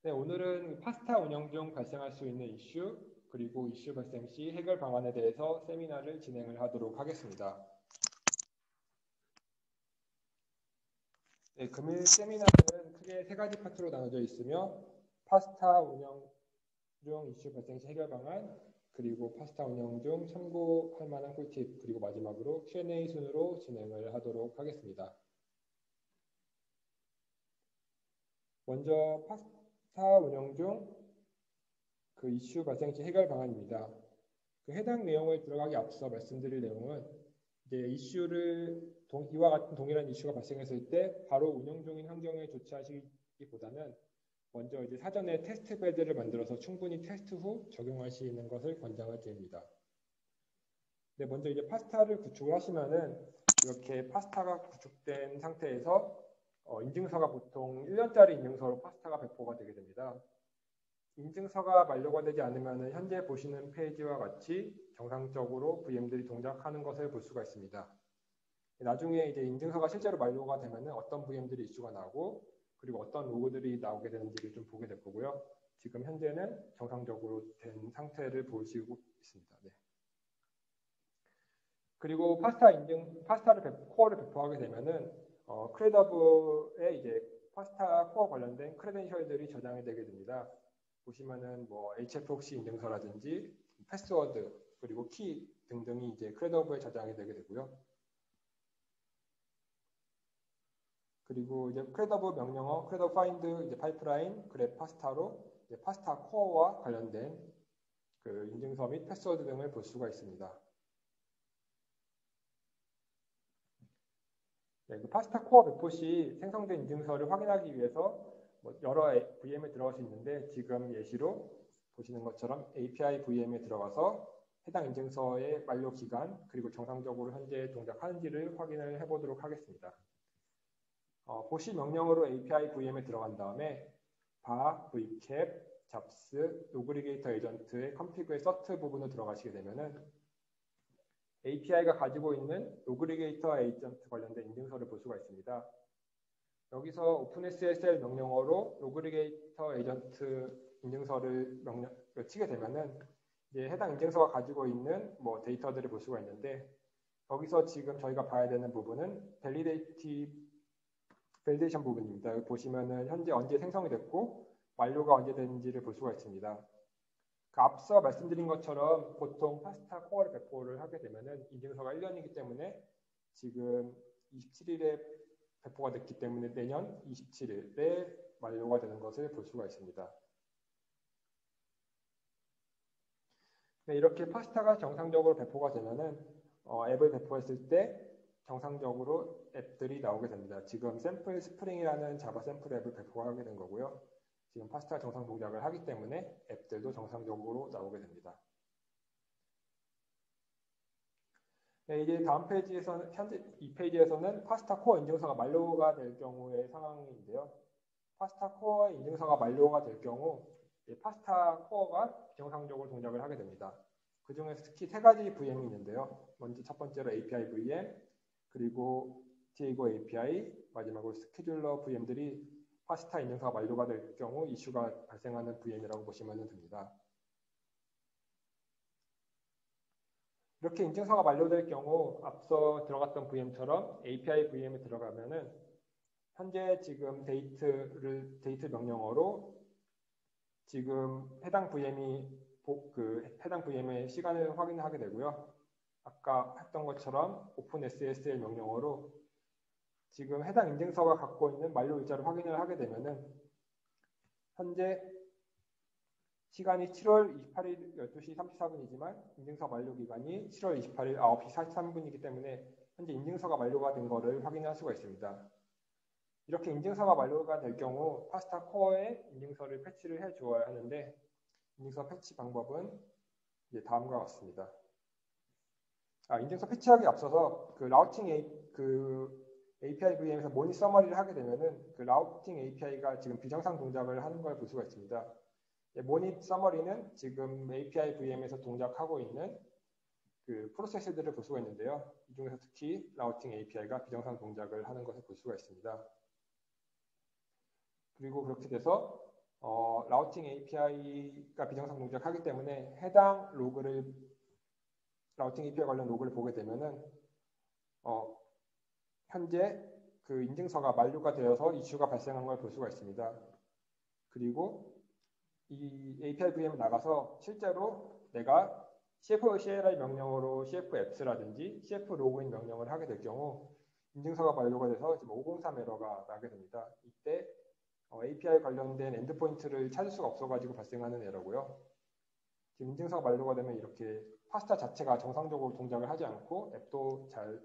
네, 오늘은 파스타 운영 중 발생할 수 있는 이슈, 그리고 이슈 발생 시 해결 방안에 대해서 세미나를 진행을 하도록 하겠습니다. 네, 금일 세미나는 크게 세 가지 파트로 나눠져 있으며 파스타 운영 중 이슈 발생 시 해결 방안, 그리고 파스타 운영 중 참고할 만한 꿀팁, 그리고 마지막으로 Q&A 순으로 진행을 하도록 하겠습니다. 먼저 파스타 운영 중 그 이슈 발생 시 해결 방안입니다. 그 해당 내용을 들어가기 앞서 말씀드릴 내용은 이제 이와 같은 동일한 이슈가 발생했을 때 바로 운영 중인 환경에 조치하시기보다는 먼저 이제 사전에 테스트 베드를 만들어서 충분히 테스트 후 적용하시는 것을 권장을 드립니다. 네, 먼저 이제 파스타를 구축을 하시면은 이렇게 파스타가 구축된 상태에서 인증서가 보통 1년짜리 인증서로 파스타가 배포가 되게 됩니다. 인증서가 만료가 되지 않으면 현재 보시는 페이지와 같이 정상적으로 VM들이 동작하는 것을 볼 수가 있습니다. 나중에 이제 인증서가 실제로 만료가 되면 어떤 VM들이 이슈가 나고 그리고 어떤 로고들이 나오게 되는지를 좀 보게 될 거고요. 지금 현재는 정상적으로 된 상태를 보시고 있습니다. 네. 그리고 파스타를 코어를 배포하게 되면은 크레더브에 이제 파스타 코어 관련된 크레덴셜들이 저장이 되게 됩니다. 보시면은 뭐 HFOC 인증서라든지 패스워드 그리고 키 등등이 이제 크레더브에 저장이 되게 되고요. 그리고 이제 크레더브 명령어, 크레더브 파인드 이제 파이프라인, 그랩 파스타로 이제 파스타 코어와 관련된 그 인증서 및 패스워드 등을 볼 수가 있습니다. 네, 그 파스타 코어 배포 시 생성된 인증서를 확인하기 위해서 뭐 여러 VM에 들어갈 수 있는데 지금 예시로 보시는 것처럼 API VM에 들어가서 해당 인증서의 만료 기간 그리고 정상적으로 현재 동작하는지를 확인을 해보도록 하겠습니다. 보시 명령어로 API VM에 들어간 다음에 바, vcap, 잡스, 로그리게이터 에이전트의 컴피그의 서트 부분으로 들어가시게 되면은 API가 가지고 있는 로그리게이터 에이전트 관련된 인증서를 볼 수가 있습니다. 여기서 OpenSSL 명령어로 로그리게이터 에이전트 인증서를 치게 되면은 이제 해당 인증서가 가지고 있는 뭐 데이터들을 볼 수가 있는데 여기서 지금 저희가 봐야 되는 부분은 밸리데이션 부분입니다. 여기 보시면은 현재 언제 생성이 됐고 완료가 언제 됐는지를 볼 수가 있습니다. 그 앞서 말씀드린 것처럼 보통 파스타 코어를 배포를 하게 되면은 인증서가 1년이기 때문에 지금 27일에 배포가 됐기 때문에 내년 27일에 만료가 되는 것을 볼 수가 있습니다. 네, 이렇게 파스타가 정상적으로 배포가 되면은 앱을 배포했을 때 정상적으로 앱들이 나오게 됩니다. 지금 샘플 스프링이라는 자바 샘플 앱을 배포하게 된 거고요. 지금 파스타 정상 동작을 하기 때문에 앱들도 정상적으로 나오게 됩니다. 네, 이제 다음 페이지에서는 현재 이 페이지에서는 파스타 코어 인증서가 만료가 될 경우의 상황인데요. 파스타 코어 인증서가 만료가 될 경우 파스타 코어가 비정상적으로 동작을 하게 됩니다. 그 중에서 특히 세 가지 VM이 있는데요. 먼저 첫 번째로 API VM, 그리고 디에고 API, 마지막으로 스케줄러 VM들이 파스타 인증서가 만료가 될 경우 이슈가 발생하는 VM이라고 보시면 됩니다. 이렇게 인증서가 만료될 경우 앞서 들어갔던 VM처럼 API VM에 들어가면은 현재 지금 데이트 명령어로 지금 해당 VM의 시간을 확인하게 되고요. 아까 했던 것처럼 OpenSSL 명령어로 지금 해당 인증서가 갖고 있는 만료 일자를 확인을 하게 되면은 현재 시간이 7월 28일 12시 34분이지만 인증서 만료 기간이 7월 28일 9시 43분이기 때문에 현재 인증서가 만료가 된 것을 확인할 수가 있습니다. 이렇게 인증서가 만료가 될 경우 파스타 코어에 인증서를 패치를 해 주어야 하는데 인증서 패치 방법은 이제 다음과 같습니다. 인증서 패치하기 앞서서 그 API VM에서 모니 서머리를 하게 되면은 그 라우팅 API가 지금 비정상 동작을 하는 걸 볼 수가 있습니다. 모니 서머리는 지금 API VM에서 동작하고 있는 그 프로세스들을 볼 수가 있는데요. 이 중에서 특히 라우팅 API가 비정상 동작을 하는 것을 볼 수가 있습니다. 그리고 그렇게 돼서 라우팅 API가 비정상 동작하기 때문에 해당 로그를 라우팅 API 관련 로그를 보게 되면은 현재 그 인증서가 만료가 되어서 이슈가 발생한 걸 볼 수가 있습니다. 그리고 이 API VM을 나가서 실제로 내가 CFCLI 명령으로 CFApps라든지 CFLogin 명령을 하게 될 경우 인증서가 만료가 돼서 지금 503 에러가 나게 됩니다. 이때 API 관련된 엔드포인트를 찾을 수가 없어가지고 발생하는 에러고요. 지금 인증서가 만료가 되면 이렇게 파스타 자체가 정상적으로 동작을 하지 않고 앱도 잘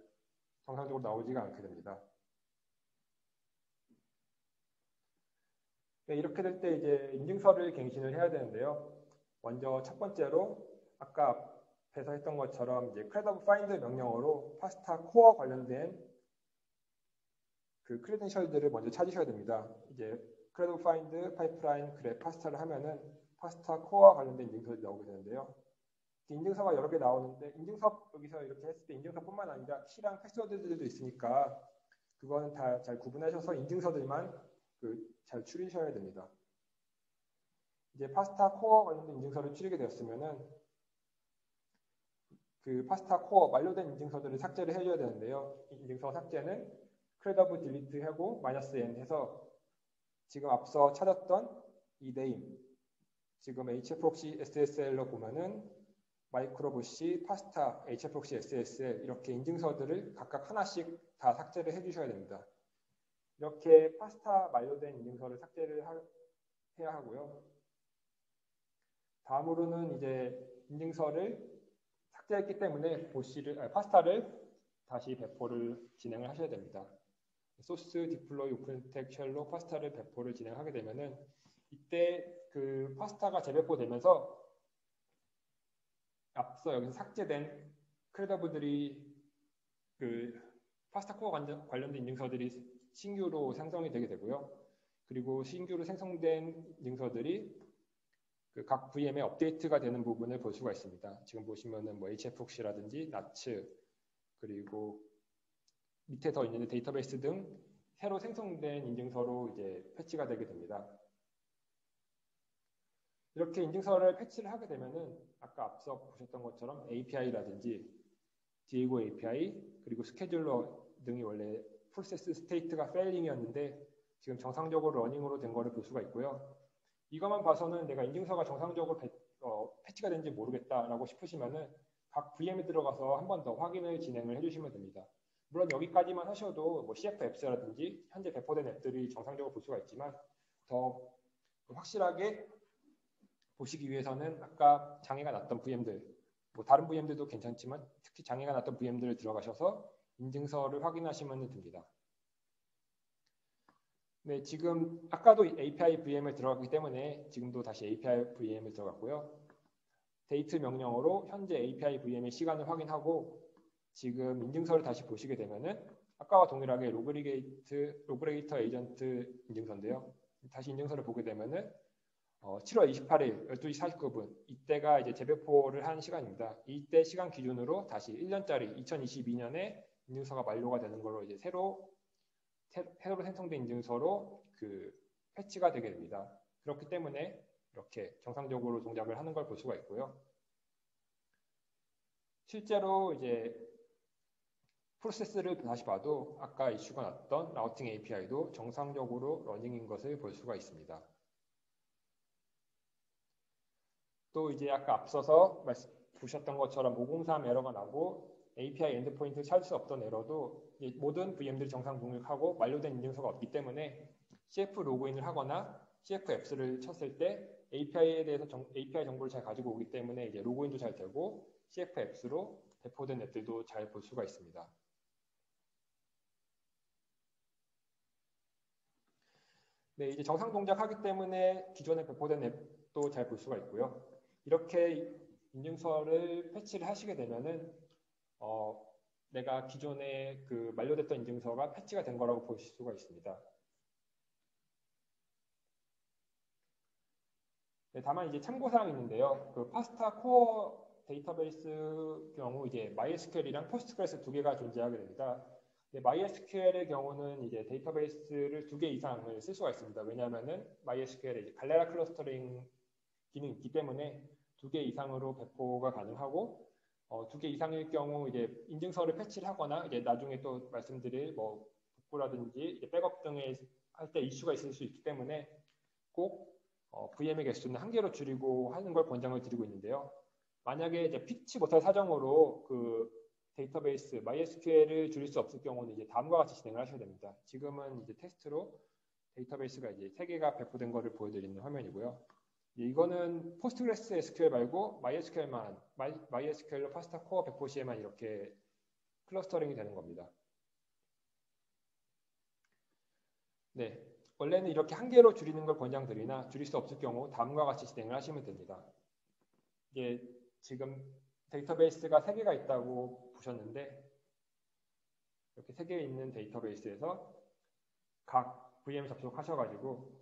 정상적으로 나오지가 않게 됩니다. 네, 이렇게 될 때 이제 인증서를 갱신을 해야 되는데요. 먼저 첫 번째로 아까 앞에서 했던 것처럼 이제 credible find 명령어로 파스타 코어 관련된 그 크레덴셜들을 먼저 찾으셔야 됩니다. 이제 credible find 파이프라인 그래 파스타를 하면은 파스타 코어와 관련된 인증서가 나오게 되는데요. 인증서가 여러 개 나오는데 인증서 여기서 이렇게 했을 때 인증서뿐만 아니라 키랑 패스워드들도 있으니까 그거는 다 잘 구분하셔서 인증서들만 잘 추리셔야 됩니다. 이제 파스타 코어 관련된 인증서를 추리게 되었으면은 그 파스타 코어 만료된 인증서들을 삭제를 해줘야 되는데요. 인증서 삭제는 credible delete 하고 -n 해서 지금 앞서 찾았던 이 name 지금 hproxy SSL로 보면은 마이크로부시, 파스타, hproxy SSL 이렇게 인증서들을 각각 하나씩 다 삭제를 해주셔야 됩니다. 이렇게 파스타 만료된 인증서를 삭제를 해야 하고요. 다음으로는 이제 인증서를 삭제했기 때문에 파스타를 다시 배포를 진행을 하셔야 됩니다. 소스 디플로이 오픈스택 쉘로 파스타를 배포를 진행하게 되면은 이때 그 파스타가 재배포되면서 앞서 여기서 삭제된 크레더블들이 그 파스타 코어 관련된 인증서들이 신규로 생성이 되게 되고요. 그리고 신규로 생성된 인증서들이 그 각 VM에 업데이트가 되는 부분을 볼 수가 있습니다. 지금 보시면은 뭐 hproxy라든지 나츠 그리고 밑에 더 있는 데이터베이스 등 새로 생성된 인증서로 이제 패치가 되게 됩니다. 이렇게 인증서를 패치를 하게 되면은 아까 앞서 보셨던 것처럼 API라든지 디에고 API 그리고 스케줄러 등이 원래 프로세스 스테이트가 failing이었는데 지금 정상적으로 러닝으로 된 거를 볼 수가 있고요. 이것만 봐서는 내가 인증서가 정상적으로 패치가 된지 모르겠다라고 싶으시면은 각 VM에 들어가서 한 번 더 확인을 진행을 해주시면 됩니다. 물론 여기까지만 하셔도 뭐 CFApps라든지 현재 배포된 앱들이 정상적으로 볼 수가 있지만 더 확실하게 보시기 위해서는 아까 장애가 났던 VM들, 뭐 다른 VM들도 괜찮지만 특히 장애가 났던 VM들을 들어가셔서 인증서를 확인하시면 됩니다. 네, 지금 아까도 API VM을 들어갔기 때문에 지금도 다시 API VM을 들어갔고요. 데이트 명령어로 현재 API VM의 시간을 확인하고 지금 인증서를 다시 보시게 되면은 아까와 동일하게 로그레이터 에이전트 인증서인데요. 다시 인증서를 보게 되면은 7월 28일 12시 49분 이때가 이제 재배포를 한 시간입니다. 이때 시간 기준으로 다시 1년짜리 2022년에 인증서가 만료가 되는 걸로 이제 새로 생성된 인증서로 그 패치가 되게 됩니다. 그렇기 때문에 이렇게 정상적으로 동작을 하는 걸 볼 수가 있고요. 실제로 이제 프로세스를 다시 봐도 아까 이슈가 났던 라우팅 API도 정상적으로 러닝인 것을 볼 수가 있습니다. 또 이제 아까 앞서서 보셨던 것처럼 503 에러가 나고 API 엔드포인트를 찾을 수 없던 에러도 모든 VM들이 정상 동력하고 만료된 인증서가 없기 때문에 CF 로그인을 하거나 CF 앱스를 쳤을 때 API에 대해서 API 정보를 잘 가지고 오기 때문에 이제 로그인도 잘 되고 CF 앱스로 배포된 앱들도 잘 볼 수가 있습니다. 네, 이제 정상 동작하기 때문에 기존에 배포된 앱도 잘 볼 수가 있고요. 이렇게 인증서를 패치를 하시게 되면은 내가 기존에 그 만료됐던 인증서가 패치가 된 거라고 보실 수가 있습니다. 네, 다만 이제 참고사항이 있는데요. 그 파스타 코어 데이터베이스 경우 이제 MySQL이랑 포스트그레스 두 개가 존재하게 됩니다. MySQL의 경우는 이제 데이터베이스를 2개 이상을 쓸 수가 있습니다. 왜냐하면은 MySQL에 이제 갈레라 클러스터링 기능이 있기 때문에 2개 이상으로 배포가 가능하고 2개 이상일 경우 이제 인증서를 패치를 하거나 이제 나중에 또 말씀드릴 뭐 복구라든지 이제 백업 등에 할 때 이슈가 있을 수 있기 때문에 꼭 VM의 개수는 1개로 줄이고 하는 걸 권장을 드리고 있는데요. 만약에 이제 피치 못할 사정으로 그 데이터베이스 MySQL을 줄일 수 없을 경우는 이제 다음과 같이 진행을 하셔야 됩니다. 지금은 이제 테스트로 데이터베이스가 이제 3개가 배포된 것을 보여드리는 화면이고요. 이거는 포스트그레스 SQL 말고 MySQL만, MySQL로 파스타 코어 배포 시에만 이렇게 클러스터링이 되는 겁니다. 네, 원래는 이렇게 1개로 줄이는 걸 권장드리나 줄일 수 없을 경우 다음과 같이 진행을 하시면 됩니다. 이게 지금 데이터베이스가 3개가 있다고 보셨는데 이렇게 3개 있는 데이터베이스에서 각 VM 접속하셔가지고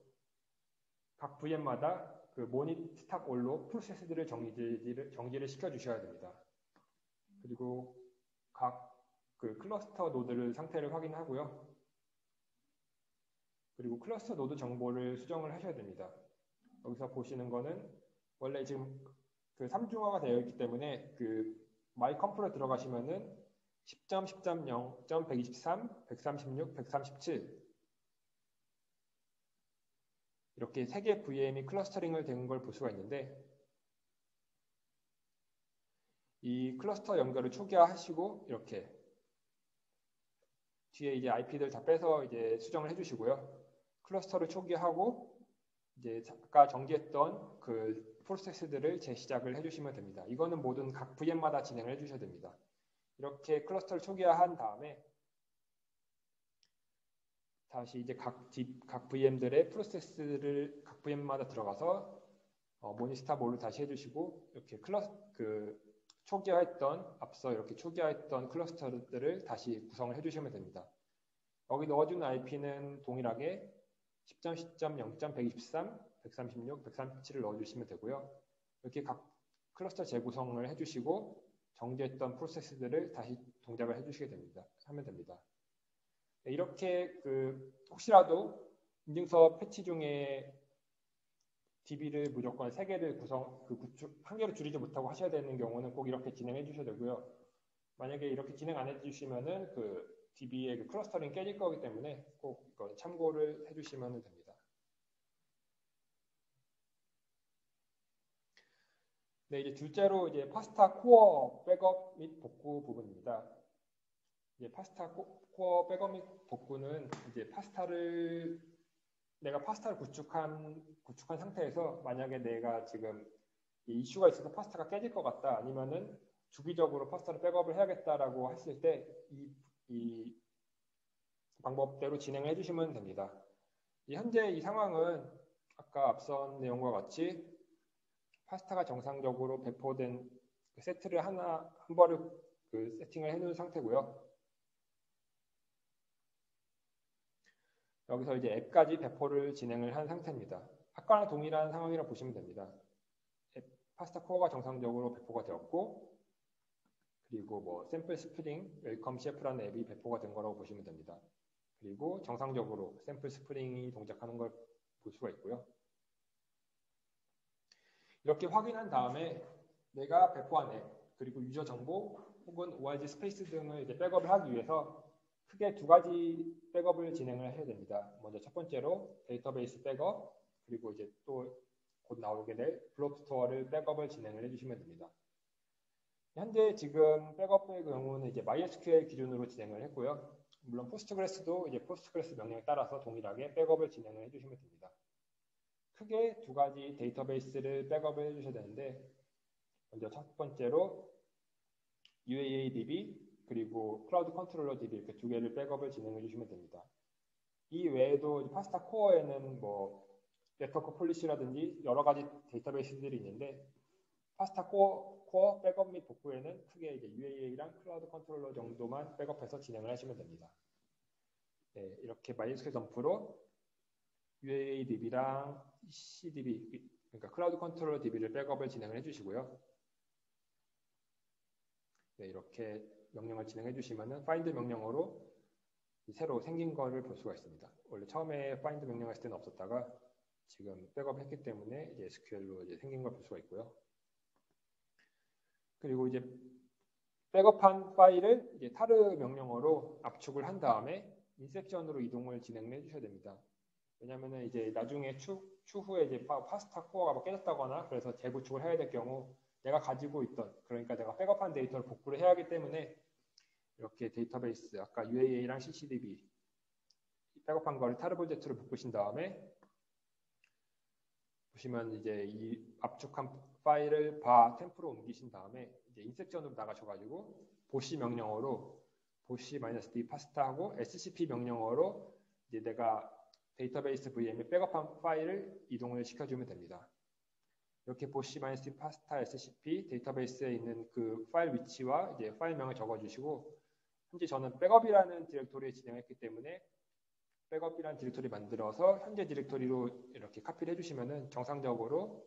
각 VM마다 그 모닛 스탑 올로 프로세스들을 정지를 시켜주셔야 됩니다. 그리고 각 그 클러스터 노드를 상태를 확인하고요. 그리고 클러스터 노드 정보를 수정을 하셔야 됩니다. 여기서 보시는 거는 원래 지금 그 3중화가 되어 있기 때문에 그 마이 컴프로 들어가시면은 10.10.0, 123, 136, 137 이렇게 3개 VM이 클러스터링을 된 걸 볼 수가 있는데 이 클러스터 연결을 초기화하시고 이렇게 뒤에 이제 IP들 다 빼서 이제 수정을 해주시고요. 클러스터를 초기화하고 이제 아까 정지했던 그 프로세스들을 재시작을 해주시면 됩니다. 이거는 모든 각 VM마다 진행을 해주셔야 됩니다. 이렇게 클러스터를 초기화한 다음에 다시 이제 각 VM들의 프로세스를 각 VM마다 들어가서 모니스탑 올을 다시 해주시고 이렇게 초기화했던 앞서 이렇게 초기화했던 클러스터들을 다시 구성을 해주시면 됩니다. 여기 넣어준 IP는 동일하게 10.10.0.123, 136, 137을 넣어주시면 되고요. 이렇게 각 클러스터 재구성을 해주시고 정지했던 프로세스들을 다시 동작을 해주시게 됩니다. 하면 됩니다. 네, 이렇게 혹시라도 인증서 패치 중에 DB를 무조건 3개를 구축 1개로 줄이지 못하고 하셔야 되는 경우는 꼭 이렇게 진행해 주셔야 되고요. 만약에 이렇게 진행 안 해주시면은 그 DB의 그 클러스터링 깨질 거기 때문에 꼭 이건 참고를 해주시면 됩니다. 네, 이제 둘째로 이제 파스타 코어 백업 및 복구 부분입니다. 이제 파스타 코어 백업 및 복구는 이제 내가 파스타를 구축한 상태에서 만약에 내가 지금 이슈가 있어서 파스타가 깨질 것 같다 아니면은 주기적으로 파스타를 백업을 해야겠다라고 했을 때 이 방법대로 진행을 해주시면 됩니다. 현재 이 상황은 아까 앞선 내용과 같이 파스타가 정상적으로 배포된 세트를 한 벌을 세팅을 해놓은 상태고요. 여기서 이제 앱까지 배포를 진행을 한 상태입니다. 아까랑 동일한 상황이라고 보시면 됩니다. 파스타 코어가 정상적으로 배포가 되었고 그리고 뭐 샘플 스프링, 웰컴 CF라는 앱이 배포가 된 거라고 보시면 됩니다. 그리고 정상적으로 샘플 스프링이 동작하는 걸 볼 수가 있고요. 이렇게 확인한 다음에 내가 배포한 앱, 그리고 유저 정보 혹은 ORG 스페이스 등을 이제 백업을 하기 위해서 크게 2가지 백업을 진행을 해야 됩니다. 먼저 첫 번째로 데이터베이스 백업, 그리고 이제 또 곧 나오게 될 블록 스토어를 백업을 진행을 해주시면 됩니다. 현재 지금 백업의 경우는 이제 MySQL 기준으로 진행을 했고요. 물론 포스트그레스도 이제 포스트그레스 명령에 따라서 동일하게 백업을 진행을 해주시면 됩니다. 크게 2가지 데이터베이스를 백업을 해주셔야 되는데 먼저 첫 번째로 UAADB 그리고 클라우드 컨트롤러 DB 이렇게 2개를 백업을 진행해 주시면 됩니다. 이 외에도 파스타 코어에는 뭐 네트워크 폴리시라든지 여러 가지 데이터베이스들이 있는데 파스타 코어 백업 및 복구에는 크게 이제 UAA랑 클라우드 컨트롤러 정도만 백업해서 진행을 하시면 됩니다. 네, 이렇게 MySQL 덤프로 UAADB랑 CDB 그러니까 클라우드 컨트롤러 DB를 백업을 진행을 해주시고요. 네, 이렇게 명령을 진행해 주시면은 find 명령어로 새로 생긴 거를 볼 수가 있습니다. 원래 처음에 find 명령 했을 때는 없었다가 지금 백업 했기 때문에 이제 SQL로 이제 생긴 걸 볼 수가 있고요. 그리고 이제 백업한 파일을 이제 타르 명령어로 압축을 한 다음에 인셉션으로 이동을 진행해 주셔야 됩니다. 왜냐면은 이제 나중에 추후에 이제 파스타 코어가 뭐 깨졌다거나 그래서 재구축을 해야 될 경우 내가 가지고 있던, 그러니까 내가 백업한 데이터를 복구를 해야 하기 때문에 이렇게 데이터베이스 아까 UAA랑 CCDB 백업한 거를 타르볼제트로 바꾸신 다음에 보시면 이제 이 압축한 파일을 템프로 옮기신 다음에 이제 인셉션으로 나가셔가지고 보시 명령어로 보시-d 파스타하고 scp 명령어로 이제 내가 데이터베이스 VM에 백업한 파일을 이동을 시켜주면 됩니다. 이렇게 보시-d 파스타 scp 데이터베이스에 있는 그 파일 위치와 이제 파일명을 적어주시고 현재 저는 백업이라는 디렉토리에 진행했기 때문에 백업이라는 디렉토리 만들어서 현재 디렉토리로 이렇게 카피를 해주시면은 정상적으로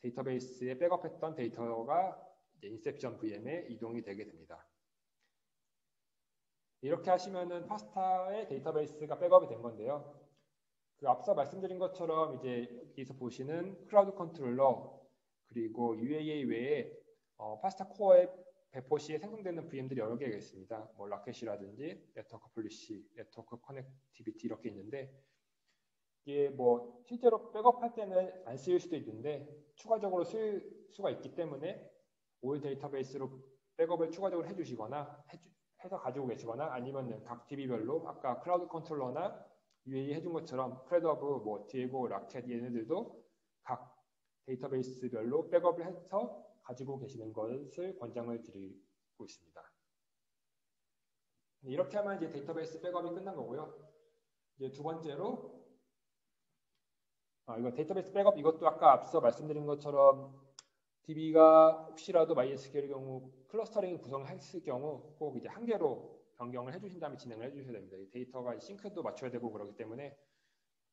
데이터베이스에 백업했던 데이터가 이제 인셉션 VM에 이동이 되게 됩니다. 이렇게 하시면은 파스타의 데이터베이스가 백업이 된 건데요. 그 앞서 말씀드린 것처럼 이제 여기서 보시는 클라우드 컨트롤러 그리고 UAA 외에 파스타 코어의 배포 시에 생성되는 VM들이 여러 개가 있습니다. 뭐 라켓이라든지 네트워크 폴리시, 네트워크 커넥티비티 이렇게 있는데 이게 뭐 실제로 백업할 때는 안 쓰일 수도 있는데 추가적으로 쓸 수가 있기 때문에 올 데이터베이스로 백업을 추가적으로 해주시거나 해서 가지고 계시거나 아니면 각 DB별로 아까 클라우드 컨트롤러나 UAE 해준 것처럼 크레더브, 뭐 디에고, 라켓 얘네들도 각 데이터베이스별로 백업을 해서 가지고 계시는 것을 권장을 드리고 있습니다. 이렇게 하면 이제 데이터베이스 백업이 끝난 거고요. 이제 두 번째로 이거 데이터베이스 백업 이것도 아까 앞서 말씀드린 것처럼 DB가 혹시라도 MySQL의 경우 클러스터링 구성했을 경우 꼭 이제 한 개로 변경을 해주신 다음에 진행을 해주셔야 됩니다. 데이터가 싱크도 맞춰야 되고 그렇기 때문에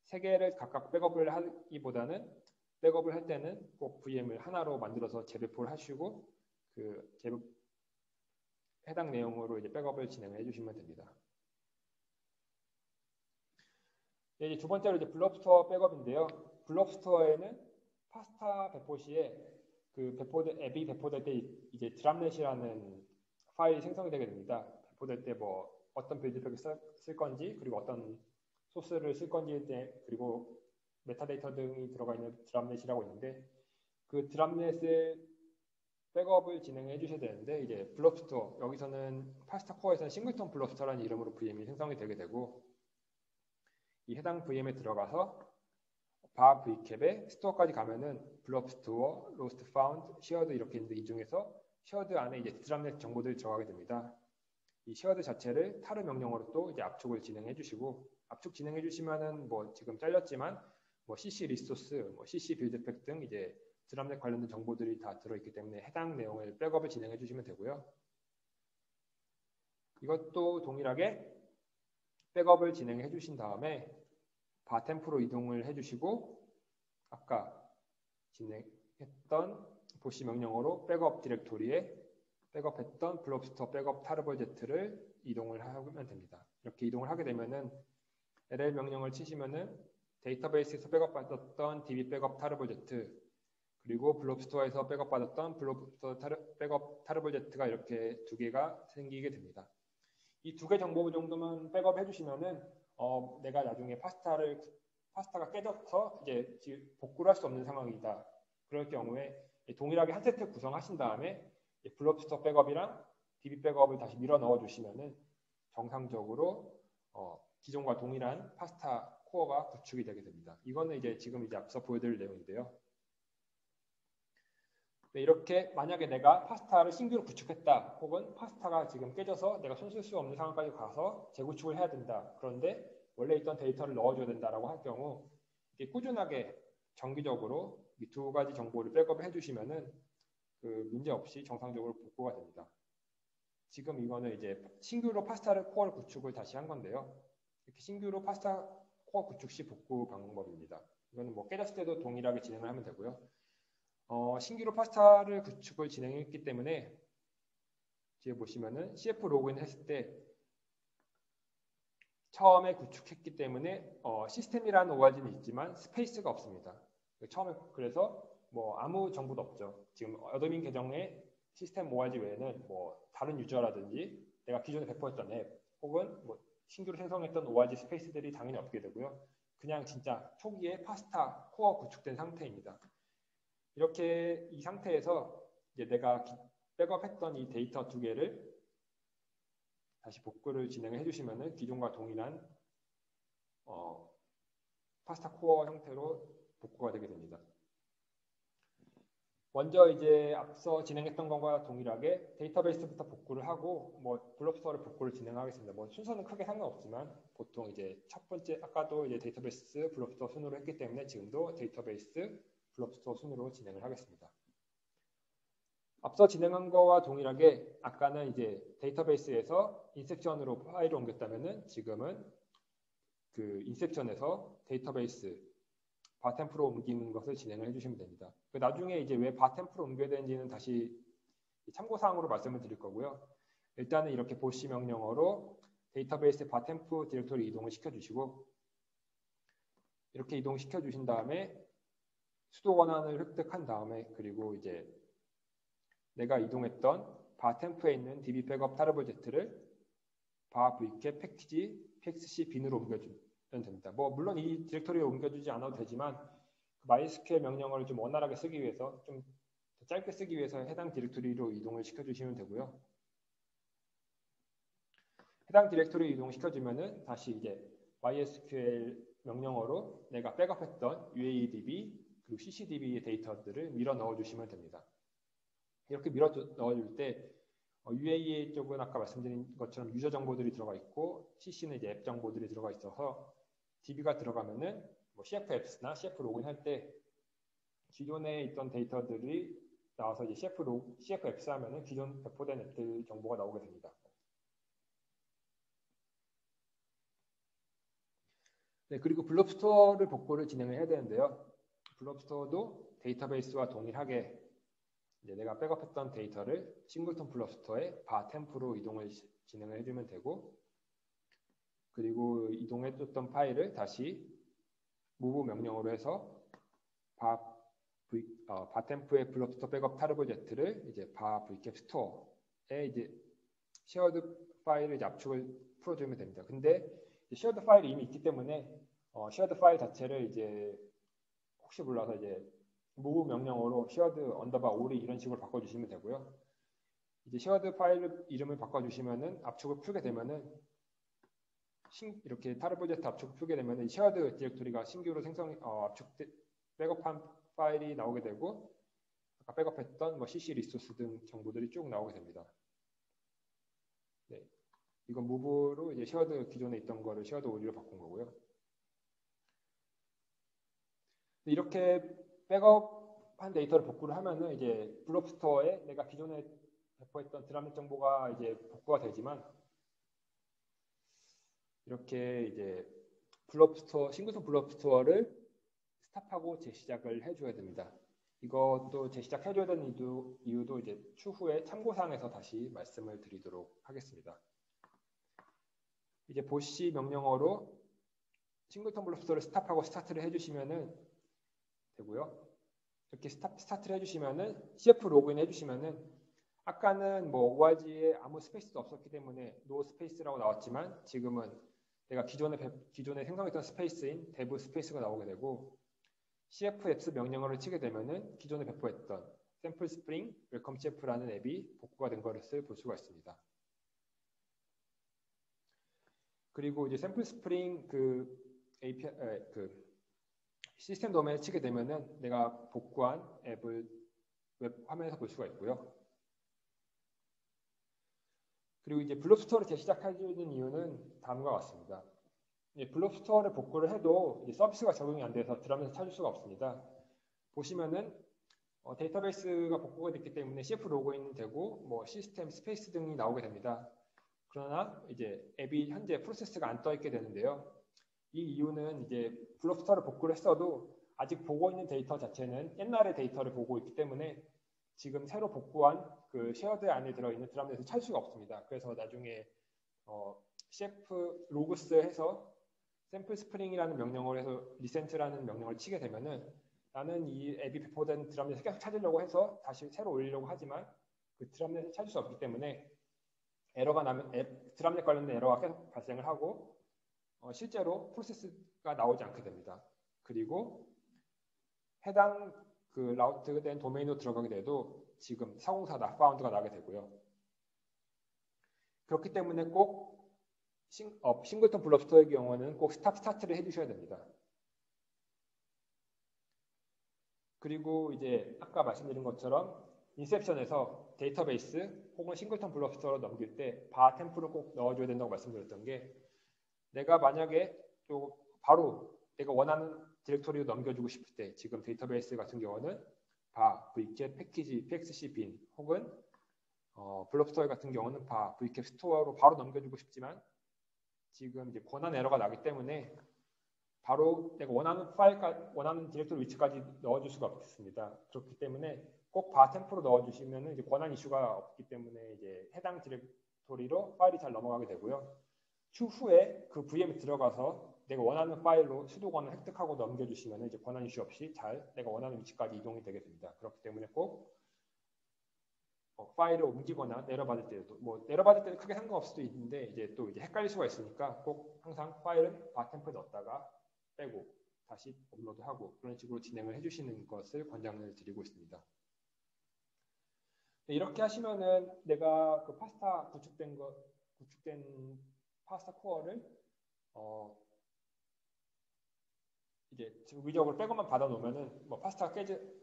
세 개를 각각 백업을 하기보다는 백업을 할 때는 꼭 VM을 하나로 만들어서 재배포를 하시고 그 해당 내용으로 이제 백업을 진행해 주시면 됩니다. 이제 두 번째로 이제 블럽스토어 백업인데요. 블럽스토어에는 파스타 배포 시에 그 앱이 배포될 때 이제 드랍넷이라는 파일이 생성이 되게 됩니다. 배포될 때 뭐 어떤 빌드백을 쓸 건지 그리고 어떤 소스를 쓸 건지 그리고 메타데이터 등이 들어가 있는 드랍넷이라고 있는데 그 드랍넷의 백업을 진행해 주셔야 되는데 이제 블럽스토어 여기서는 파스타 코어에서는 싱글턴 블럽스토어라는 이름으로 VM이 생성이 되게 되고 이 해당 VM에 들어가서 바 V캡에 스토어까지 가면은 블럽스토어, 로스트 파운드, 쉐어드 이렇게 있는데 이 중에서 쉐어드 안에 이제 드랍넷 정보들이 들어가게 됩니다. 이 쉐어드 자체를 타르 명령어로 또 이제 압축을 진행해 주시고 압축 진행해 주시면은 뭐 지금 잘렸지만 뭐 CC 리소스, 뭐 CC 빌드팩 등 이제 드랍넷 관련된 정보들이 다 들어있기 때문에 해당 내용을 백업을 진행해 주시면 되고요. 이것도 동일하게 백업을 진행해 주신 다음에 바템프로 이동을 해주시고 아까 진행했던 보시 명령어로 백업 디렉토리에 백업했던 블럽스토어 백업 타르볼제트를 이동을 하면 됩니다. 이렇게 이동을 하게 되면은 LL 명령을 치시면은 데이터베이스에서 백업받았던 DB 백업 타르볼제트 그리고 블럽스토어에서 백업받았던 블럽스토어 백업 타르볼제트가 이렇게 두 개가 생기게 됩니다. 이 두 개 정보 정도만 백업 해주시면은 내가 나중에 파스타가 깨져서 이제 복구를 할 수 없는 상황이다. 그럴 경우에 동일하게 한 세트 구성하신 다음에 블럽스토어 백업이랑 DB 백업을 다시 밀어 넣어 주시면은 정상적으로 기존과 동일한 파스타 코어가 구축이 되게 됩니다. 이거는 이제 지금 이제 앞서 보여드릴 내용인데요. 네, 이렇게 만약에 내가 파스타를 신규로 구축했다 혹은 파스타가 지금 깨져서 내가 손 쓸 수 없는 상황까지 가서 재구축을 해야 된다. 그런데 원래 있던 데이터를 넣어줘야 된다라고 할 경우 꾸준하게 정기적으로 이 두 가지 정보를 백업을 해주시면은 그 문제 없이 정상적으로 복구가 됩니다. 지금 이거는 이제 신규로 파스타를 코어 구축을 다시 한 건데요. 이렇게 신규로 파스타 코어 구축 시 복구 방법입니다. 이거는 뭐 깨졌을 때도 동일하게 진행을 하면 되고요. 신규로 파스타를 구축을 진행했기 때문에 뒤에 보시면은 CF 로그인 했을 때 처음에 구축했기 때문에 시스템이라는 ORG는 있지만 스페이스가 없습니다. 처음에 그래서 뭐 아무 정보도 없죠. 지금 어드민 계정에 시스템 ORG 외에는 뭐 다른 유저라든지 내가 기존에 배포했던 앱 혹은 뭐 신규로 생성했던 ORG 스페이스들이 당연히 없게 되고요. 그냥 진짜 초기에 파스타 코어 구축된 상태입니다. 이렇게 이 상태에서 이제 내가 백업했던 이 데이터 두 개를 다시 복구를 진행해 주시면은 기존과 동일한 파스타 코어 형태로 복구가 되게 됩니다. 먼저 이제 앞서 진행했던 것과 동일하게 데이터베이스부터 복구를 하고 뭐 블럽스토어를 복구를 진행하겠습니다. 뭐 순서는 크게 상관없지만 보통 이제 첫 번째 아까도 이제 데이터베이스 블럽스토어 순으로 했기 때문에 지금도 데이터베이스 블럽스토어 순으로 진행을 하겠습니다. 앞서 진행한 거와 동일하게 아까는 이제 데이터베이스에서 인셉션으로 파일을 옮겼다면은 지금은 그 인셉션에서 데이터베이스 바템프로 옮기는 것을 진행을 해주시면 됩니다. 나중에 이제 왜 바템프로 옮겨야 되는지는 다시 참고사항으로 말씀을 드릴 거고요. 일단은 이렇게 보시 명령어로 데이터베이스 바템프 디렉토리 이동을 시켜주시고 이렇게 이동시켜 주신 다음에 수도 권한을 획득한 다음에 그리고 이제 내가 이동했던 바템프에 있는 db 백업 타르블 z를 바 vcat 패키지 pxc bin으로 옮겨주면 됩니다. 뭐 물론 이 디렉토리에 옮겨주지 않아도 되지만 MySQL 명령어를 좀 원활하게 쓰기 위해서 좀 짧게 쓰기 위해서 해당 디렉토리로 이동을 시켜주시면 되고요. 해당 디렉토리 이동을 시켜주면은 다시 이제 MySQL 명령어로 내가 백업했던 UADB 그리고 CCDB의 데이터들을 밀어 넣어주시면 됩니다. 이렇게 밀어 넣어줄 때 UAE 쪽은 아까 말씀드린 것처럼 유저 정보들이 들어가 있고 CC는 이제 앱 정보들이 들어가 있어서 DB가 들어가면은 뭐 CF 앱스나 CF 로그인 할 때 기존에 있던 데이터들이 나와서 이제 CF 앱스 하면은 기존 배포된 앱들 정보가 나오게 됩니다. 네, 그리고 블럽스토어를 복구를 진행을 해야 되는데요. 블럽스토어도 데이터베이스와 동일하게 이제 내가 백업했던 데이터를 싱글톤 블럽스토어에 바템프로 이동을 진행을 해주면 되고 그리고 이동해줬던 파일을 다시 move 명령어로 해서 바템프의 블럽스토어 백업 타르블 z를 이제 바 vcap 스토어에 이제 쉐어드 파일을 이제 압축을 풀어주면 됩니다. 근데 쉐어드 파일이 이미 있기 때문에 쉐어드 파일 자체를 이제 혹시 몰라서 이제 move 명령어로 shared 언더바 all이 이런 식으로 바꿔주시면 되고요. 이제 shared 파일 이름을 바꿔주시면은 압축을 풀게 되면은 이렇게 타르블 z 압축을 풀게 되면은 shared 디렉토리가 신규로 압축 백업한 파일이 나오게 되고 아까 백업했던 뭐 cc 리소스 등 정보들이 쭉 나오게 됩니다. 네, 이건 move로 이제 shared 기존에 있던 거를 shared all로 바꾼 거고요. 이렇게 백업한 데이터를 복구를 하면은 이제 블럽스토어에 내가 기존에 배포했던 드라밋 정보가 이제 복구가 되지만 이렇게 이제 싱글톤 블럽스토어를 스탑하고 재시작을 해줘야 됩니다. 이것도 재시작해줘야 되는 이유도 이제 추후에 참고사항에서 다시 말씀을 드리도록 하겠습니다. 이제 보시 명령어로 싱글톤 블럽스토어를 스탑하고 스타트를 해주시면은 되고요. 이렇게 스타트를 해주시면은 CF 로그인 해주시면은 아까는 뭐 ORG에 아무 스페이스도 없었기 때문에 노 스페이스라고 나왔지만 지금은 내가 기존에 생성했던 스페이스인 dev 스페이스가 나오게 되고 CF 앱스 명령어를 치게 되면은 기존에 배포했던 샘플 스프링 웰컴 CF라는 앱이 복구가 된 것을 볼 수가 있습니다. 그리고 이제 샘플 스프링 시스템 도메인을 치게 되면은 내가 복구한 앱을 웹 화면에서 볼 수가 있고요. 그리고 이제 블럽스토어를 재시작해주는 이유는 다음과 같습니다. 블럽스토어를 복구를 해도 이제 서비스가 적용이 안 돼서 드라밋을 찾을 수가 없습니다. 보시면은 데이터베이스가 복구가 됐기 때문에 CF 로그인 되고 뭐 시스템 스페이스 등이 나오게 됩니다. 그러나 이제 앱이 현재 프로세스가 안 떠 있게 되는데요. 이 이유는 이제 블럽스토어를 복구를 했어도 아직 보고 있는 데이터 자체는 옛날의 데이터를 보고 있기 때문에 지금 새로 복구한 그 쉐어드 안에 들어있는 드라밋을 찾을 수가 없습니다. 그래서 나중에 cf logs 해서 샘플 스프링이라는 명령을 해서 리센트라는 명령을 치게 되면은 나는 이 앱이 배포된 드랍넷을 계속 찾으려고 해서 다시 새로 올리려고 하지만 그 드랍넷을 찾을 수 없기 때문에 에러가 나면 드랍넷 관련된 에러가 계속 발생을 하고 실제로 프로세스가 나오지 않게 됩니다. 그리고 해당 그 라우트된 도메인으로 들어가게 돼도 지금 404 not found가 나게 되고요. 그렇기 때문에 꼭 싱글턴 블럽스터의 경우는 꼭 스타트를 해주셔야 됩니다. 그리고 이제 아까 말씀드린 것처럼 인셉션에서 데이터베이스 혹은 싱글턴 블럽스터로 넘길 때 바 템플을 꼭 넣어줘야 된다고 말씀드렸던 게 내가 만약에 또 바로 내가 원하는 디렉토리로 넘겨주고 싶을 때 지금 데이터베이스 같은 경우는 바, vcat, 패키지, pxc, bin 혹은 블럽스토어 같은 경우는 바, vcat 스토어로 바로 넘겨주고 싶지만 지금 이제 권한 에러가 나기 때문에 바로 내가 원하는 원하는 디렉토리 위치까지 넣어줄 수가 없습니다. 그렇기 때문에 꼭 바 템포로 넣어주시면 이제 권한 이슈가 없기 때문에 이제 해당 디렉토리로 파일이 잘 넘어가게 되고요. 추후에 그 VM에 들어가서 내가 원하는 파일로 수도 권을 획득하고 넘겨주시면 이제 권한 이슈 없이 잘 내가 원하는 위치까지 이동이 되게 됩니다. 그렇기 때문에 꼭 파일을 옮기거나 내려받을 때도 내려받을 때는 크게 상관없을 수도 있는데 이제 또 이제 헷갈릴 수가 있으니까 꼭 항상 파일은 바 템포에 넣었다가 빼고 다시 업로드하고 그런 식으로 진행을 해주시는 것을 권장을 드리고 있습니다. 이렇게 하시면은 내가 그 파스타 구축된 파스타 코어를 이제 위적으로 백업만 받아 놓으면은 파스타가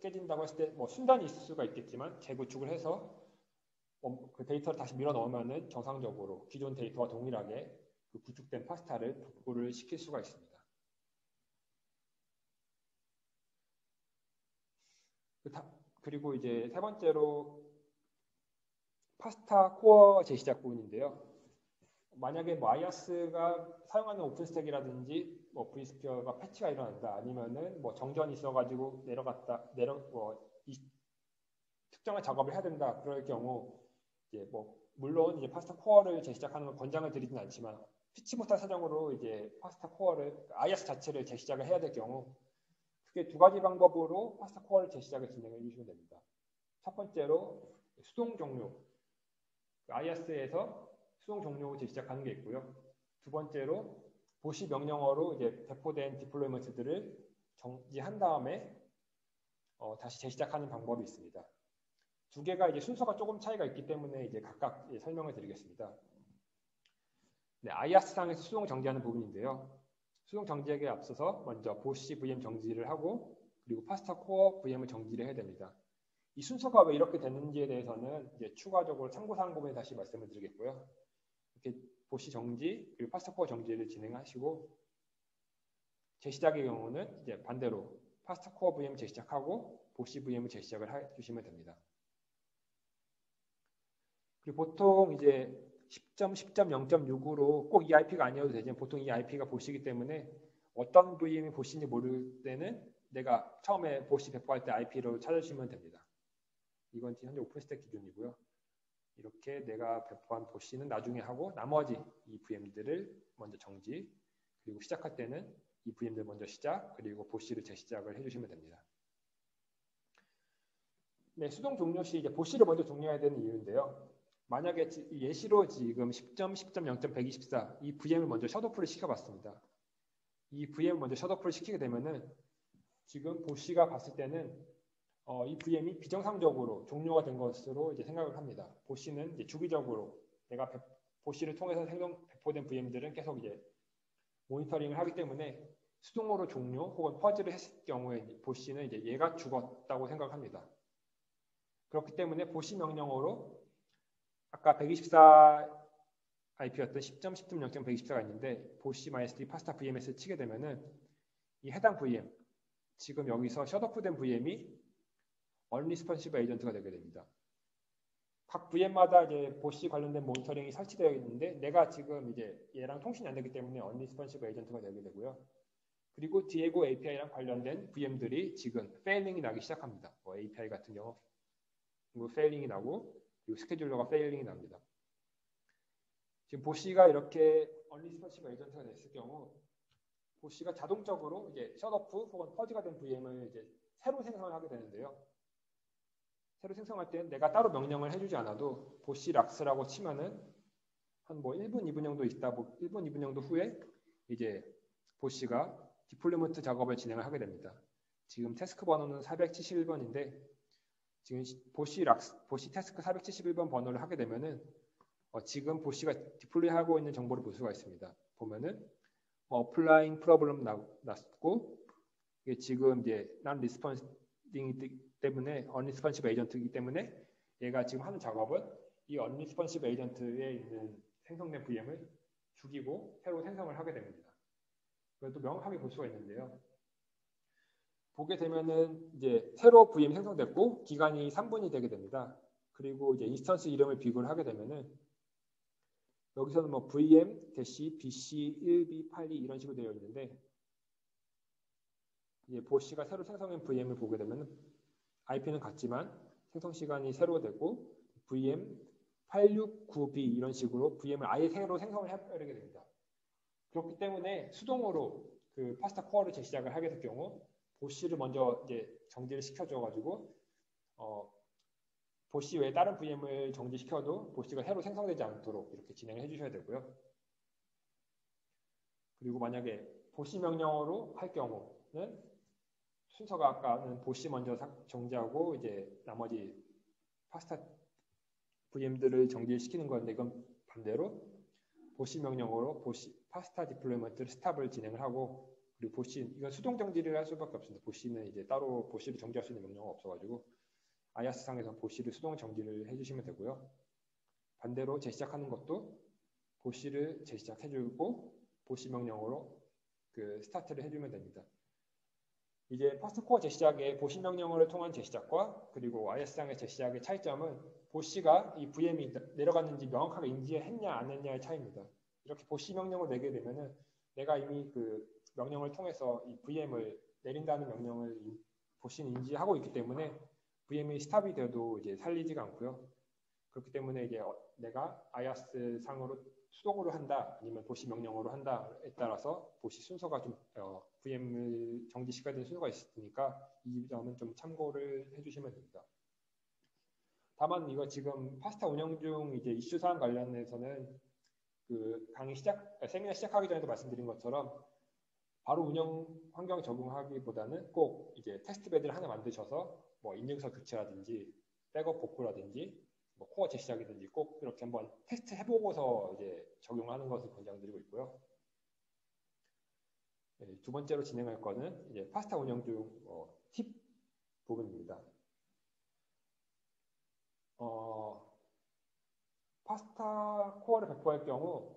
깨진다고 했을 때 순간이 있을 수가 있겠지만 재구축을 해서 그 데이터를 다시 밀어 넣으면은 정상적으로 기존 데이터와 동일하게 그 구축된 파스타를 복구를 시킬 수가 있습니다. 그리고 이제 세 번째로 파스타 코어 재시작 부분인데요. 만약에 아이아스가 사용하는 오픈스택이라든지 vSphere가 패치가 일어난다, 아니면은 정전이 있어가지고 특정한 작업을 해야 된다. 그럴 경우 이제 물론 이제 파스타 코어를 재시작하는 걸 권장을 드리진 않지만 피치 못할 사정으로 이제 파스타 코어를 아이아스 자체를 재시작을 해야 될 경우 크게 두 가지 방법으로 파스타 코어를 재시작을 진행해 주시면 됩니다. 첫 번째로 수동 종료, 아이아스에서 수동 종료 재시작하는 게 있고요. 두 번째로 보시 명령어로 이제 배포된 디플로이먼트들을 정지한 다음에 다시 재시작하는 방법이 있습니다. 두 개가 이제 순서가 조금 차이가 있기 때문에 이제 각각 설명을 드리겠습니다. 네, 아이아스상에서 수동 정지하는 부분인데요. 수동 정지하기에 앞서서 먼저 보시 VM 정지를 하고 그리고 파스타 코어 VM을 정지를 해야 됩니다. 이 순서가 왜 이렇게 됐는지에 대해서는 이제 추가적으로 참고사항 부분에 다시 말씀을 드리겠고요. 이렇게 보시 정지 그리고 파스타 코어 정지를 진행하시고 재시작의 경우는 이제 반대로 파스타 코어 VM 재시작하고 보시 VM을 재시작을 해주시면 됩니다. 그리고 보통 이제 10.10.0.6으로 꼭 이 IP가 아니어도 되지만 보통 이 IP가 보시기 때문에 어떤 VM이 보시인지 모를 때는 내가 처음에 보시 배포할 때 IP로 찾아주시면 됩니다. 이건 현재 오픈스택 기준이고요. 이렇게 내가 배포한 보시는 나중에 하고 나머지 이 VM들을 먼저 정지, 그리고 시작할 때는 이 VM들 먼저 시작, 그리고 보시를 재시작을 해주시면 됩니다. 네, 수동 종료 시 이제 보시를 먼저 종료해야 되는 이유인데요. 만약에 예시로 지금 10.10.0.124 이 VM을 먼저 셧오프를 시켜봤습니다. 이 VM을 먼저 셧오프를 시키게 되면은 지금 보시가 봤을 때는 이 VM이 비정상적으로 종료가 된 것으로 이제 생각을 합니다. 보시는 이제 주기적으로 내가 보시를 통해서 배포된 VM들은 계속 이제 모니터링을 하기 때문에 수동으로 종료 혹은 퍼즈를 했을 경우에 보시는 이제 얘가 죽었다고 생각합니다. 그렇기 때문에 보시 명령어로 아까 124 IP였던 10.10.0.124가 있는데 보시 MySQL 파스타 VMS를 치게 되면은 이 해당 VM 지금 여기서 셧오프된 VM이 언리스폰시브 에이전트가 되게 됩니다. 각 VM마다 이제 보시 관련된 모니터링이 설치되어 있는데 내가 지금 이제 얘랑 통신이 안 되기 때문에 언리스폰시브 에이전트가 되게 되고요. 그리고 디에고 API랑 관련된 VM들이 지금 페일링이 나기 시작합니다. API 같은 경우 페일링이 나고 그리고 스케줄러가 페일링이 납니다. 지금 보시가 이렇게 언리스폰시브 에이전트가 됐을 경우 보시가 자동적으로 이제 셧오프 혹은 퍼지가 된 VM을 이제 새로 생성을 하게 되는데요. 새로 생성할 때는 내가 따로 명령을 해주지 않아도 보시 락스라고 치면은 한 뭐 1분, 2분 정도 있다, 뭐 1분, 2분 정도 후에 이제 보시가 디플로이먼트 작업을 진행을 하게 됩니다. 지금 태스크 번호는 471번인데 지금 보시 태스크 471번 번호를 하게 되면은 지금 보시가 디플로이하고 있는 정보를 볼 수가 있습니다. 보면은 어플라잉 프로블럼 났고 이게 지금 이제 난 리스폰싱이기 때문에 언리스폰시브 에이전트이기 때문에 얘가 지금 하는 작업은 이 언리스폰시브 에이전트에 있는 생성된 VM을 죽이고 새로 생성을 하게 됩니다. 그것도 명확하게 볼 수가 있는데요. 보게 되면은 이제 새로 VM 생성됐고 기간이 3분이 되게 됩니다. 그리고 이제 인스턴스 이름을 비교를 하게 되면은 여기서는 뭐 VM-BC1B82 이런 식으로 되어 있는데 이제 보시가 새로 생성한 VM을 보게 되면 IP는 같지만 생성 시간이 새로 되고 VM869B 이런 식으로 VM을 아예 새로 생성을 해버리게 됩니다. 그렇기 때문에 수동으로 그 파스타 코어를 재시작을 하게 될 경우 보시를 먼저 이제 정지를 시켜줘가지고 보시 외에 다른 VM을 정지시켜도 보시가 새로 생성되지 않도록 이렇게 진행을 해주셔야 되고요. 그리고 만약에 보시 명령어로 할 경우는 순서가 아까는 보시 먼저 정지하고 이제 나머지 파스타 VM들을 정지시키는 건데 이건 반대로 보시 명령어로 보시 파스타 디플로이먼트를 스탑을 진행을 하고 그리고 보시 이건 수동 정지를 할 수밖에 없습니다. 보시는 이제 따로 보시를 정지할 수 있는 명령어가 없어가지고 아이아스 상에서 보시를 수동 정지를 해주시면 되고요. 반대로 재시작하는 것도 보시를 재시작해주고 보시 명령어로 그 스타트를 해주면 됩니다. 이제 파스코어 재시작의 보시 명령어를 통한 재시작과 그리고 IS상의 재시작의 차이점은 보시가 이 VM이 내려갔는지 명확하게 인지했냐 안 했냐의 차이입니다. 이렇게 보시 명령을 내게 되면은 내가 이미 그 명령을 통해서 이 VM을 내린다는 명령을 보시는 인지하고 있기 때문에 VM이 스탑이 돼도 이제 살리지가 않고요. 그렇기 때문에 이제 내가 IaaS 상으로 수동으로 한다 아니면 보시 명령어로 한다에 따라서 보시 순서가 좀 VM을 정지시켜야 되는 순서가 있으니까 이 점은 좀 참고를 해주시면 됩니다. 다만 이거 지금 파스타 운영 중 이제 이슈 사항 관련해서는 그 강의 세미나 시작하기 전에도 말씀드린 것처럼 바로 운영 환경 적응하기보다는 꼭 이제 테스트 베드를 하나 만드셔서 뭐 인증서 교체라든지 백업 복구라든지 뭐 코어 재시작이든지 꼭 이렇게 한번 테스트 해보고서 이제 적용하는 것을 권장드리고 있고요. 네, 두 번째로 진행할 거는 이제 파스타 운영 중 팁 부분입니다. 파스타 코어를 배포할 경우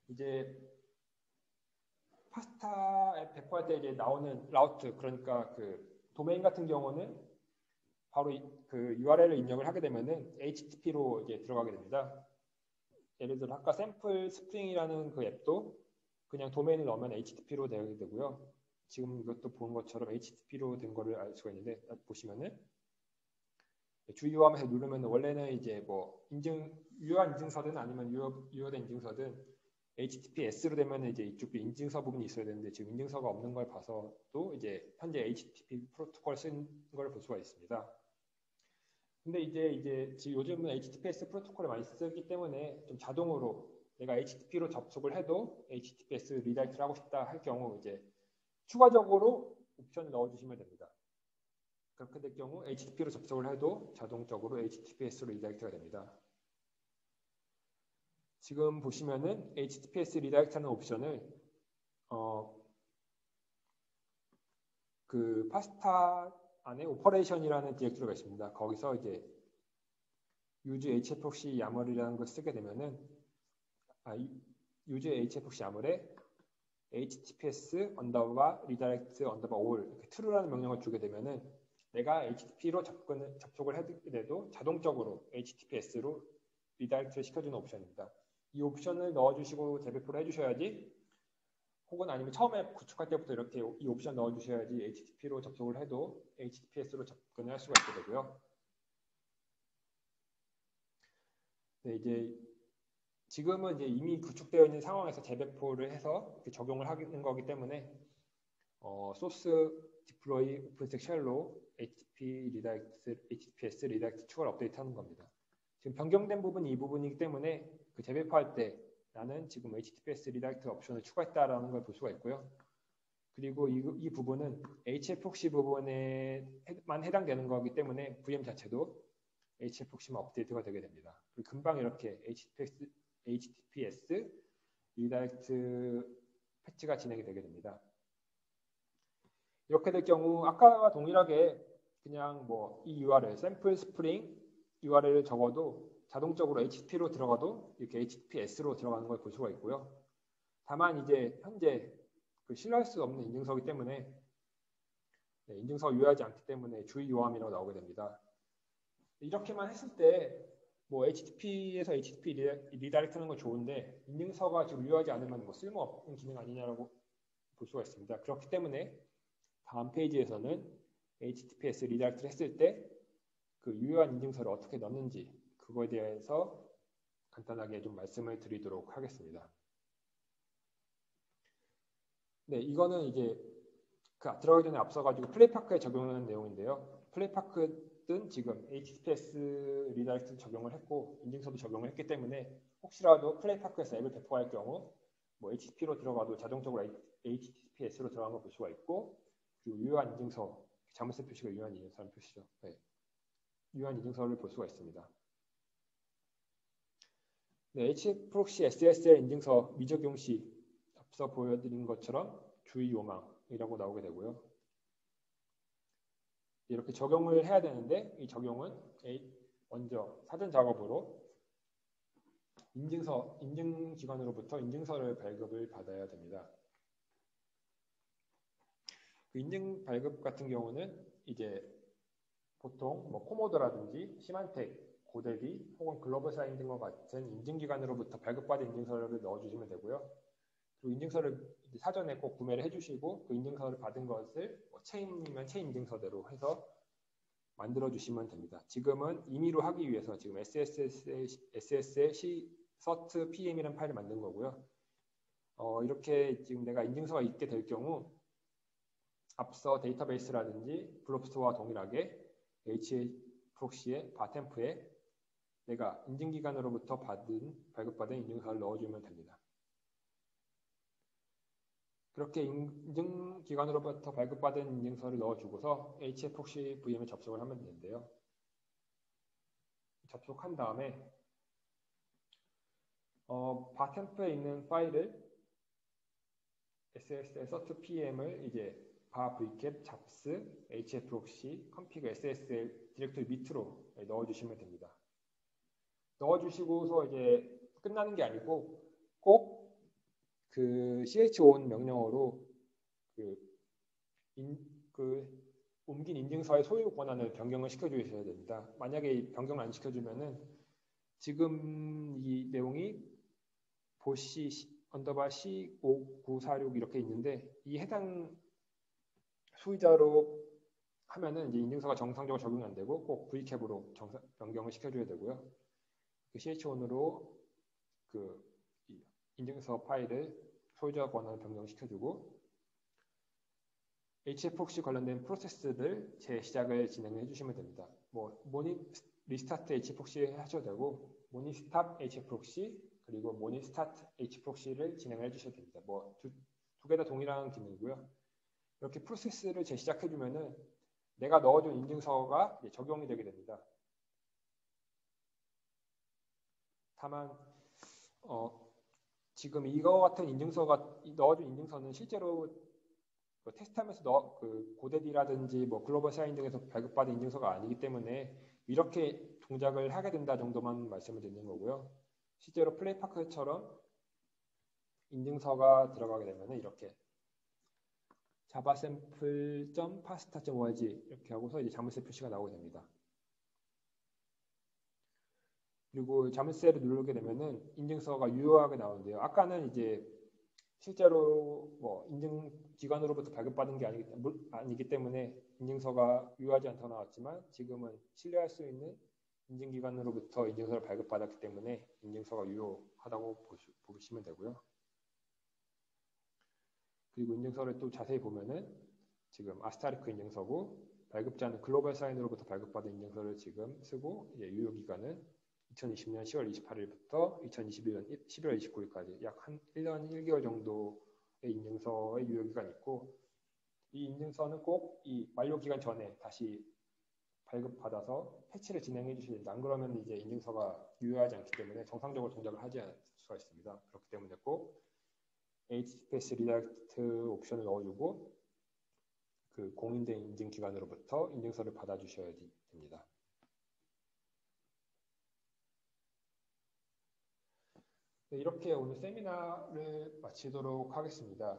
이제 파스타에 배포할 때 이제 나오는 라우트 그러니까 그 도메인 같은 경우는 바로 그 URL을 입력을 하게 되면은 HTTP로 이제 들어가게 됩니다. 예를 들어 아까 샘플 스프링이라는 그 앱도 그냥 도메인을 넣으면 HTTP로 되게 되고요. 지금 이것도 본 것처럼 HTTP로 된 거를 알 수가 있는데 보시면은 주요하면서 누르면 원래는 이제 뭐 유효한 인증서든 아니면 유효된 인증서든 HTTPS로 되면 이제 이쪽 인증서 부분이 있어야 되는데 지금 인증서가 없는 걸 봐서도 이제 현재 HTTP 프로토콜 쓴 걸 볼 수가 있습니다. 근데 이제 지금 요즘은 HTTPS 프로토콜을 많이 쓰기 때문에 좀 자동으로 내가 HTTP로 접속을 해도 HTTPS 리다이렉트를 하고 싶다 할 경우 이제 추가적으로 옵션을 넣어주시면 됩니다. 그렇게 될 경우 HTTP로 접속을 해도 자동적으로 HTTPS로 리다이렉트가 됩니다. 지금 보시면은 HTTPS 리다이렉트하는 옵션을 그 파스타 안에 오퍼레이션이라는 디렉토리가 있습니다. 거기서 이제 use hproxy YAML이라는 걸 쓰게 되면은 use hproxy YAML에 https redirect all 이렇게 true라는 명령을 주게 되면은 내가 HTTP로 접속을 하게 돼도 자동적으로 HTTPS로 리다이렉트를 시켜주는 옵션입니다. 이 옵션을 넣어주시고 재배포를 해주셔야지 혹은 아니면 처음에 구축할 때부터 이렇게 이 옵션 넣어주셔야지 HTTP로 접속을 해도 HTTPS로 접근을 할 수가 있게 되고요. 네, 이제 지금은 이제 이미 구축되어 있는 상황에서 재배포를 해서 적용을 하는 거기 때문에 소스 디플로이 오픈스택 쉘로 HTTPS 리다이렉트 추가를 업데이트하는 겁니다. 지금 변경된 부분이 이 부분이기 때문에 그 재배포할 때 나는 지금 HTTPS 리다이렉트 옵션을 추가했다라는 걸 볼 수가 있고요. 그리고 이 부분은 HFOC 부분에만 해당되는 거기 때문에 VM 자체도 HFOC만 업데이트가 되게 됩니다. 그리고 금방 이렇게 HTTPS 리다이렉트 패치가 진행이 되게 됩니다. 이렇게 될 경우 아까와 동일하게 그냥 뭐 이 URL 샘플 스프링 URL을 적어도 자동적으로 HTTP로 들어가도 이렇게 HTTPS로 들어가는 걸 볼 수가 있고요. 다만 이제 현재 신뢰할 수 없는 인증서이기 때문에 인증서가 유효하지 않기 때문에 주의 요함이라고 나오게 됩니다. 이렇게만 했을 때 뭐 HTTP에서 HTTP 리다이렉트하는 건 좋은데 인증서가 지금 유효하지 않으면 뭐 쓸모없는 기능 아니냐라고 볼 수가 있습니다. 그렇기 때문에 다음 페이지에서는 HTTPS 리다이렉트를 했을 때 그 유효한 인증서를 어떻게 넣는지 그거에 대해서 간단하게 좀 말씀을 드리도록 하겠습니다. 네, 이거는 이제 들어가기 전에 앞서가지고 플레이파크에 적용하는 내용인데요. 플레이파크는 지금 HTTPS 리다이렉트 적용을 했고 인증서도 적용을 했기 때문에 혹시라도 플레이파크에서 앱을 배포할 경우 뭐 HTTP로 들어가도 자동적으로 HTTPS로 들어가는 걸 볼 수가 있고 그리고 유효한 인증서, 자물쇠 표시가 유효한 인증서라는 표시죠. 네. 유효한 인증서를 볼 수가 있습니다. 네, HProxy SSL 인증서 미적용 시 앞서 보여드린 것처럼 주의 요망이라고 나오게 되고요. 이렇게 적용을 해야 되는데 이 적용은 먼저 사전 작업으로 인증기관으로부터 인증서를 발급을 받아야 됩니다. 그 인증 발급 같은 경우는 이제 보통 뭐 코모도라든지 시만텍, 고데기 혹은 글로벌 사인 등과 같은 인증기관으로부터 발급받은 인증서를 넣어주시면 되고요. 그리고 인증서를 사전에 꼭 구매를 해주시고 그 인증서를 받은 것을 뭐 체인이면 체인 인증서대로 해서 만들어주시면 됩니다. 지금은 임의로 하기 위해서 지금 SSL cert PM이라는 파일을 만든 거고요. 이렇게 지금 내가 인증서가 있게 될 경우 앞서 데이터베이스라든지 블롭스토어와 동일하게 HProxy의 바템프에 내가 인증기관으로부터 발급받은 인증서를 넣어주면 됩니다. 그렇게 인증기관으로부터 발급받은 인증서를 넣어주고서 HProxy VM에 접속을 하면 되는데요. 접속한 다음에 바템프에 있는 파일을 SSL cert PM을 이제 vcat 잡스 hproxy config ssl 디렉토리 밑으로 넣어주시면 됩니다. 넣어주시고서 이제 끝나는 게 아니고 꼭 그 chown 명령어로 옮긴 인증서의 소유 권한을 변경을 시켜주셔야 됩니다. 만약에 변경을 안 시켜주면은 지금 이 내용이 보시 언더바 C5946 이렇게 있는데 이 해당 소유자로 하면은 이제 인증서가 정상적으로 적용이 안 되고 꼭 vcap으로 변경을 시켜줘야 되고요. 그 chown으로 그 인증서 파일을 소유자 권한을 변경시켜주고 HFOC 관련된 프로세스들 재시작을 진행해 주시면 됩니다. 뭐 리스타트 HFOC 하셔도 되고 모니스탑 HFOC 그리고 모니스타트 HFOC를 진행해 주셔도 됩니다. 뭐 두 개 다 동일한 기능이고요. 이렇게 프로세스를 재시작해 주면은 내가 넣어준 인증서가 적용이 되게 됩니다. 다만 지금 이거 같은 인증서가 넣어준 인증서는 실제로 테스트하면서 고데디라든지 뭐 글로벌 사인 등에서 발급받은 인증서가 아니기 때문에 이렇게 동작을 하게 된다 정도만 말씀을 드리는 거고요. 실제로 플레이파크처럼 인증서가 들어가게 되면 이렇게 javasample.pasta.org 이렇게 하고서 이제 자물쇠 표시가 나오게 됩니다. 그리고 자물쇠를 누르게 되면은 인증서가 유효하게 나오는데요. 아까는 이제 실제로 뭐 인증기관으로부터 발급받은 게 아니기 때문에 인증서가 유효하지 않다고 나왔지만 지금은 신뢰할 수 있는 인증기관으로부터 인증서를 발급받았기 때문에 인증서가 유효하다고 보시면 되고요. 그리고 인증서를 또 자세히 보면은 지금 아스타리크 인증서고 발급자는 글로벌 사인으로부터 발급받은 인증서를 지금 쓰고 이제 유효기간은 2020년 10월 28일부터 2021년 11월 29일까지 약 한 1년 1개월 정도의 인증서의 유효기간이 있고 이 인증서는 꼭 이 만료기간 전에 다시 발급받아서 패치를 진행해 주셔야 된다. 안 그러면 이제 인증서가 유효하지 않기 때문에 정상적으로 동작을 하지 않을 수가 있습니다. 그렇기 때문에 꼭 HTTPS 리다이렉트 옵션을 넣어주고 그 공인된 인증기관으로부터 인증서를 받아주셔야 됩니다. 네, 이렇게 오늘 세미나를 마치도록 하겠습니다.